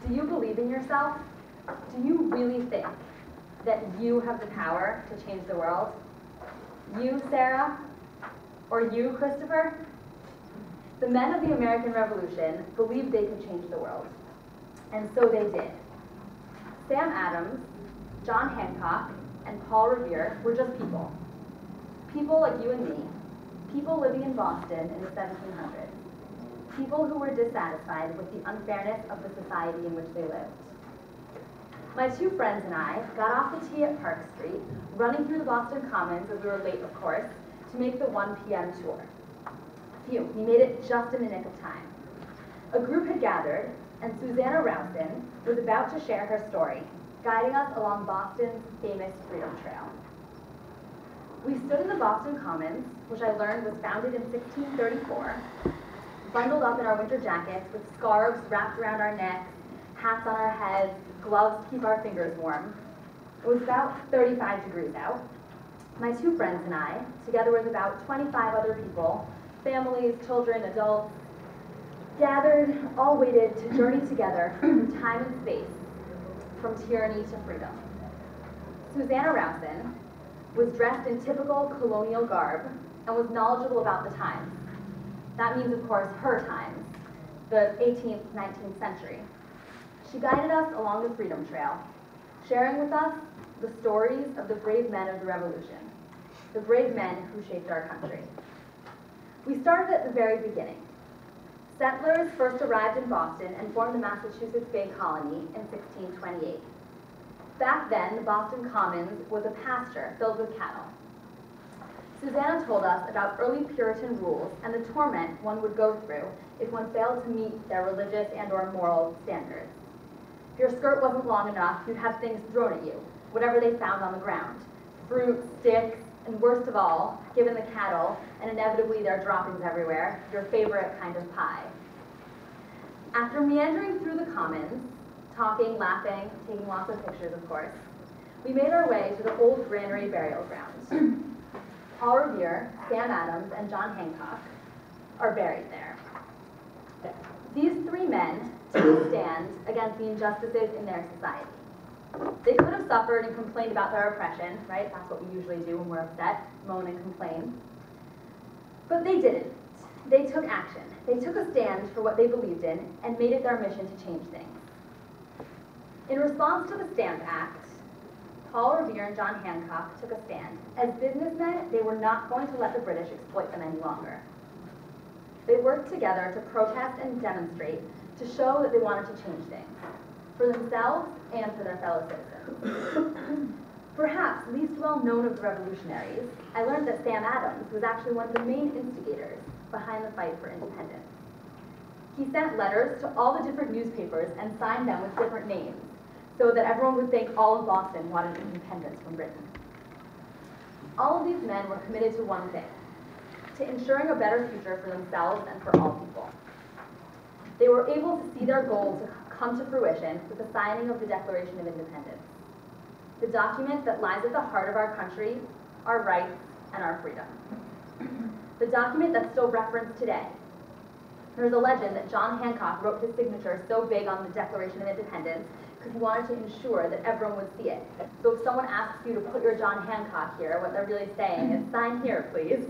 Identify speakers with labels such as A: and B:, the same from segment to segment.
A: Do you believe in yourself? Do you really think that you have the power to change the world? You, Sarah? Or you, Christopher? The men of the American Revolution believed they could change the world, and so they did. Sam Adams, John Hancock, and Paul Revere were just people. People like you and me, people living in Boston in the 1700s, people who were dissatisfied with the unfairness of the society in which they lived. My two friends and I got off the T at Park Street, running through the Boston Commons, as we were late, of course, to make the 1 p.m. tour. Phew, we made it just in the nick of time. A group had gathered, and Susanna Rowson was about to share her story, guiding us along Boston's famous Freedom Trail. We stood in the Boston Commons, which I learned was founded in 1634, bundled up in our winter jackets with scarves wrapped around our necks, hats on our heads, gloves to keep our fingers warm. It was about 35 degrees out. My two friends and I, together with about 25 other people, families, children, adults, gathered, all waited to journey together through time and space, from tyranny to freedom. Susanna Rowson was dressed in typical colonial garb and was knowledgeable about the times. That means, of course, her times, the 18th, 19th century. She guided us along the Freedom Trail, sharing with us the stories of the brave men of the Revolution, the brave men who shaped our country. We started at the very beginning. Settlers first arrived in Boston and formed the Massachusetts Bay Colony in 1628. Back then, the Boston Commons was a pasture filled with cattle. Susanna told us about early Puritan rules and the torment one would go through if one failed to meet their religious and/or moral standards. If your skirt wasn't long enough, you'd have things thrown at you, whatever they found on the ground. Fruit, sticks, and worst of all, given the cattle, and inevitably their droppings everywhere, your favorite kind of pie. After meandering through the Commons, talking, laughing, taking lots of pictures, of course, we made our way to the old granary burial ground. Paul Revere, Sam Adams, and John Hancock are buried there. These three men took a stand against the injustices in their society. They could have suffered and complained about their oppression, right? That's what we usually do when we're upset, moan and complain. But they didn't. They took action. They took a stand for what they believed in and made it their mission to change things. In response to the Stamp Act, Paul Revere and John Hancock took a stand. As businessmen, they were not going to let the British exploit them any longer. They worked together to protest and demonstrate to show that they wanted to change things, for themselves and for their fellow citizens. Perhaps least well known of the revolutionaries, I learned that Sam Adams was actually one of the main instigators behind the fight for independence. He sent letters to all the different newspapers and signed them with different names, so that everyone would think all of Boston wanted independence from Britain. All of these men were committed to one thing, to ensuring a better future for themselves and for all people. They were able to see their goal to come to fruition with the signing of the Declaration of Independence, the document that lies at the heart of our country, our rights, and our freedom. The document that's still referenced today. There's a legend that John Hancock wrote his signature so big on the Declaration of Independence because he wanted to ensure that everyone would see it. So if someone asks you to put your John Hancock here, what they're really saying is, sign here, please.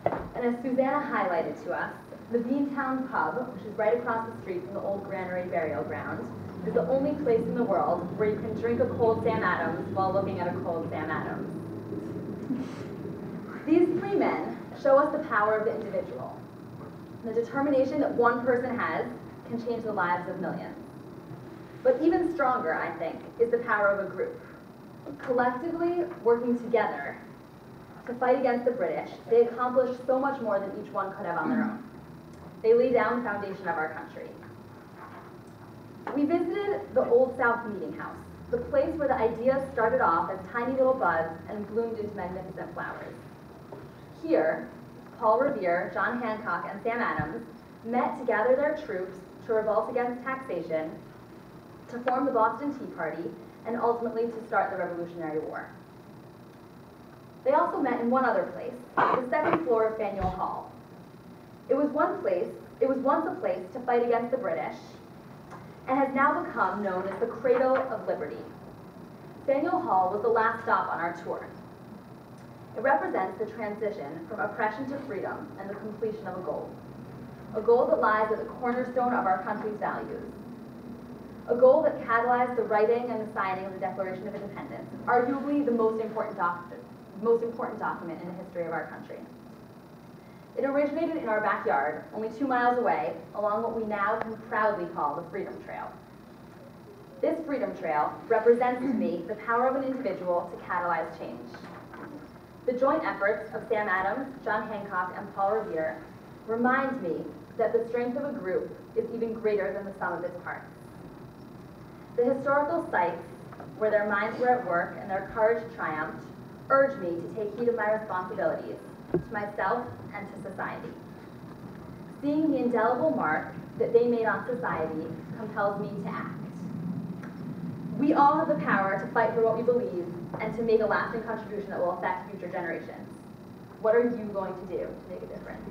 A: And as Susanna highlighted to us, the Beantown Pub, which is right across the street from the old granary burial ground, is the only place in the world where you can drink a cold Sam Adams while looking at a cold Sam Adams. These three men show us the power of the individual. The determination that one person has can change the lives of millions. But even stronger, I think, is the power of a group. Collectively, working together to fight against the British, they accomplished so much more than each one could have on their own. They laid down the foundation of our country. We visited the Old South Meeting House, the place where the ideas started off as tiny little buds and bloomed into magnificent flowers. Here, Paul Revere, John Hancock, and Sam Adams met to gather their troops to revolt against taxation, to form the Boston Tea Party, and ultimately to start the Revolutionary War. They also met in one other place, the second floor of Faneuil Hall. It was once a place to fight against the British, and has now become known as the cradle of liberty. Faneuil Hall was the last stop on our tour. It represents the transition from oppression to freedom and the completion of a goal that lies at the cornerstone of our country's values, a goal that catalyzed the writing and the signing of the Declaration of Independence, arguably the most important document in the history of our country. It originated in our backyard, only 2 miles away, along what we now can proudly call the Freedom Trail. This Freedom Trail represents to me the power of an individual to catalyze change. The joint efforts of Sam Adams, John Hancock, and Paul Revere remind me that the strength of a group is even greater than the sum of its parts. The historical sites where their minds were at work and their courage triumphed urge me to take heed of my responsibilities to myself and to society. Seeing the indelible mark that they made on society compels me to act. We all have the power to fight for what we believe and to make a lasting contribution that will affect future generations. What are you going to do to make a difference?